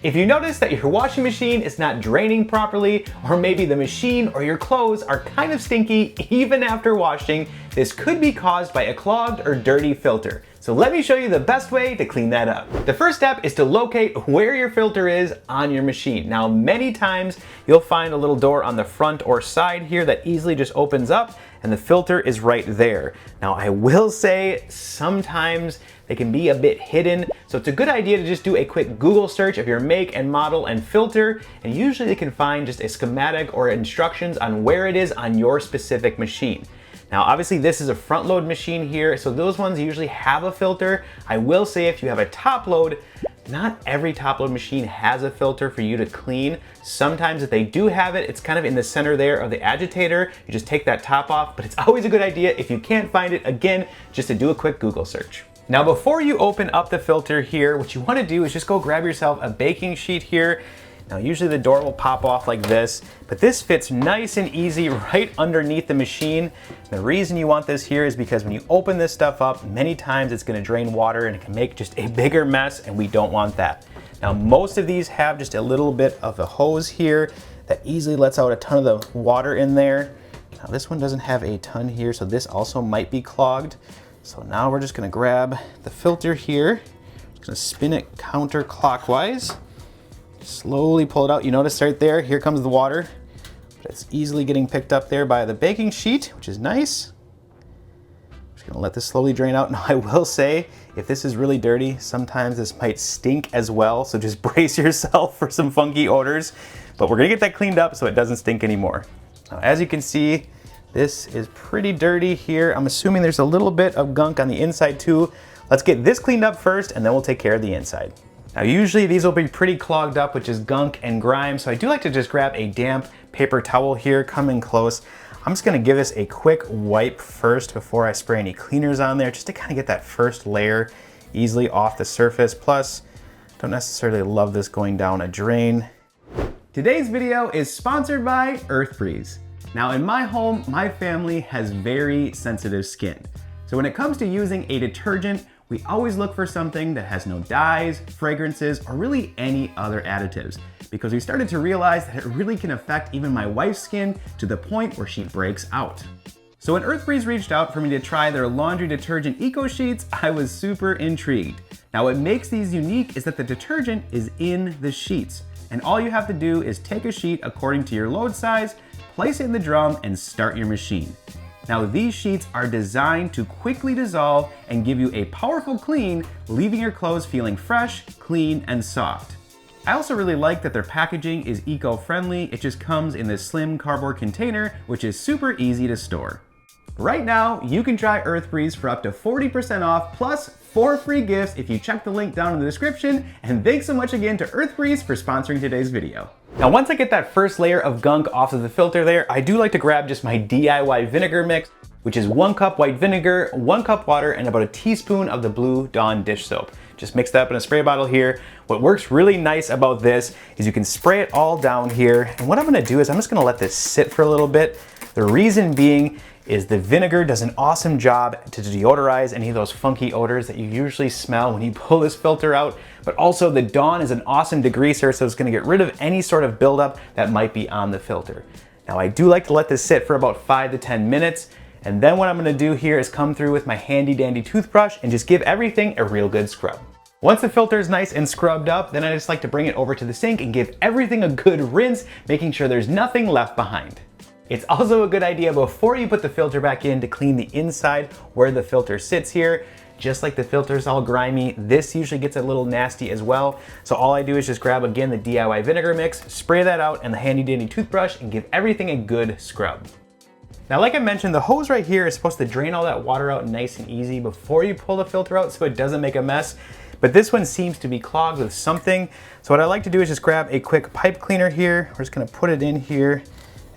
If you notice that your washing machine is not draining properly, or maybe the machine or your clothes are kind of stinky even after washing, this could be caused by a clogged or dirty filter. So let me show you the best way to clean that up. The first step is to locate where your filter is on your machine. Now, many times you'll find a little door on the front or side here that easily just opens up and the filter is right there. Now, I will say sometimes they can be a bit hidden, so it's a good idea to just do a quick Google search of your make and model and filter, and usually they can find just a schematic or instructions on where it is on your specific machine. Now, obviously this is a front load machine here, so those ones usually have a filter. I will say if you have a top load, not every top load machine has a filter for you to clean. Sometimes if they do have it, it's kind of in the center there of the agitator. You just take that top off, but it's always a good idea if you can't find it, again, just to do a quick Google search. Now, before you open up the filter here, what you want to do is just go grab yourself a baking sheet here. Now, usually the door will pop off like this, but this fits nice and easy right underneath the machine. The reason you want this here is because when you open this stuff up, many times it's going to drain water and it can make just a bigger mess, and we don't want that. Now, most of these have just a little bit of a hose here that easily lets out a ton of the water in there. Now, this one doesn't have a ton here, so this also might be clogged. So now we're just gonna grab the filter here, just gonna spin it counterclockwise, slowly pull it out. You notice right there, here comes the water, but it's easily getting picked up there by the baking sheet, which is nice. Just gonna let this slowly drain out. Now, I will say, if this is really dirty, sometimes this might stink as well, so just brace yourself for some funky odors, but we're gonna get that cleaned up so it doesn't stink anymore. Now, as you can see, this is pretty dirty here. I'm assuming there's a little bit of gunk on the inside too. Let's get this cleaned up first and then we'll take care of the inside. Now, usually these will be pretty clogged up, which is gunk and grime. So I do like to just grab a damp paper towel here, come in close. I'm just gonna give this a quick wipe first before I spray any cleaners on there, just to kind of get that first layer easily off the surface. Plus, don't necessarily love this going down a drain. Today's video is sponsored by EarthBreeze. Now, in my home, my family has very sensitive skin. So when it comes to using a detergent, we always look for something that has no dyes, fragrances, or really any other additives, because we started to realize that it really can affect even my wife's skin to the point where she breaks out. So when EarthBreeze reached out for me to try their laundry detergent Eco Sheets, I was super intrigued. Now, what makes these unique is that the detergent is in the sheets, and all you have to do is take a sheet according to your load size, place it in the drum, and start your machine. Now, these sheets are designed to quickly dissolve and give you a powerful clean, leaving your clothes feeling fresh, clean, and soft. I also really like that their packaging is eco-friendly. It just comes in this slim cardboard container, which is super easy to store. Right now, you can try EarthBreeze for up to 40% off, plus 4 free gifts if you check the link down in the description. And thanks so much again to EarthBreeze for sponsoring today's video. Now, once I get that first layer of gunk off of the filter there, I do like to grab just my DIY vinegar mix, which is 1 cup white vinegar, 1 cup water, and about a teaspoon of the Blue Dawn dish soap. Just mix that up in a spray bottle here. What works really nice about this is you can spray it all down here. And what I'm gonna do is I'm just gonna let this sit for a little bit. The reason being is the vinegar does an awesome job to deodorize any of those funky odors that you usually smell when you pull this filter out. But also the Dawn is an awesome degreaser, so it's gonna get rid of any sort of buildup that might be on the filter. Now, I do like to let this sit for about 5 to 10 minutes. And then what I'm gonna do here is come through with my handy dandy toothbrush and just give everything a real good scrub. Once the filter is nice and scrubbed up, then I just like to bring it over to the sink and give everything a good rinse, making sure there's nothing left behind. It's also a good idea before you put the filter back in to clean the inside where the filter sits here. Just like the filter's all grimy, this usually gets a little nasty as well. So all I do is just grab, again, the DIY vinegar mix, spray that out, and the handy dandy toothbrush, and give everything a good scrub. Now, like I mentioned, the hose right here is supposed to drain all that water out nice and easy before you pull the filter out so it doesn't make a mess. But this one seems to be clogged with something. So what I like to do is just grab a quick pipe cleaner here. We're just gonna put it in here.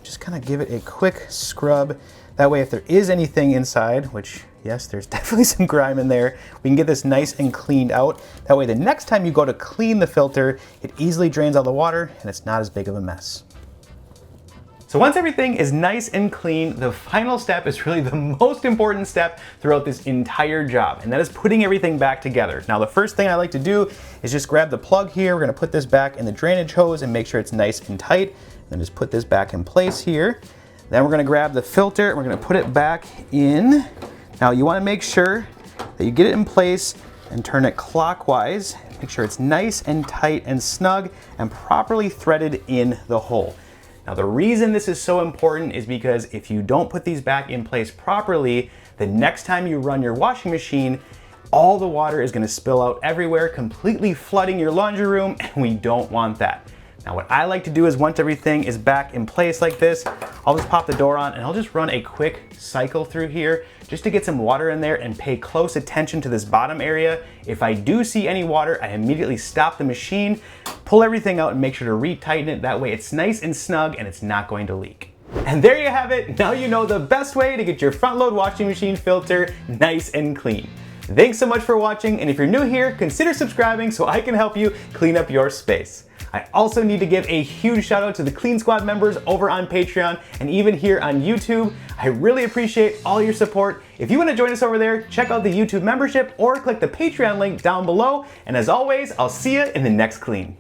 Just kind of give it a quick scrub. That way, if there is anything inside, which yes, there's definitely some grime in there, we can get this nice and cleaned out. That way, the next time you go to clean the filter, it easily drains all the water and it's not as big of a mess. So once everything is nice and clean, the final step is really the most important step throughout this entire job, and that is putting everything back together. Now the first thing I like to do is just grab the plug here. We're gonna put this back in the drainage hose and make sure it's nice and tight. Then just put this back in place here. Then we're gonna grab the filter and we're gonna put it back in. Now you wanna make sure that you get it in place and turn it clockwise. Make sure it's nice and tight and snug and properly threaded in the hole. Now the reason this is so important is because if you don't put these back in place properly, the next time you run your washing machine, all the water is gonna spill out everywhere, completely flooding your laundry room, and we don't want that. Now what I like to do is once everything is back in place like this, I'll just pop the door on and I'll just run a quick cycle through here just to get some water in there and pay close attention to this bottom area. If I do see any water, I immediately stop the machine, pull everything out and make sure to retighten it. That way it's nice and snug and it's not going to leak. And there you have it. Now you know the best way to get your front load washing machine filter nice and clean. Thanks so much for watching, and if you're new here, consider subscribing so I can help you clean up your space. I also need to give a huge shout out to the Clean Squad members over on Patreon and even here on YouTube. I really appreciate all your support. If you want to join us over there, check out the YouTube membership or click the Patreon link down below. And as always, I'll see you in the next clean.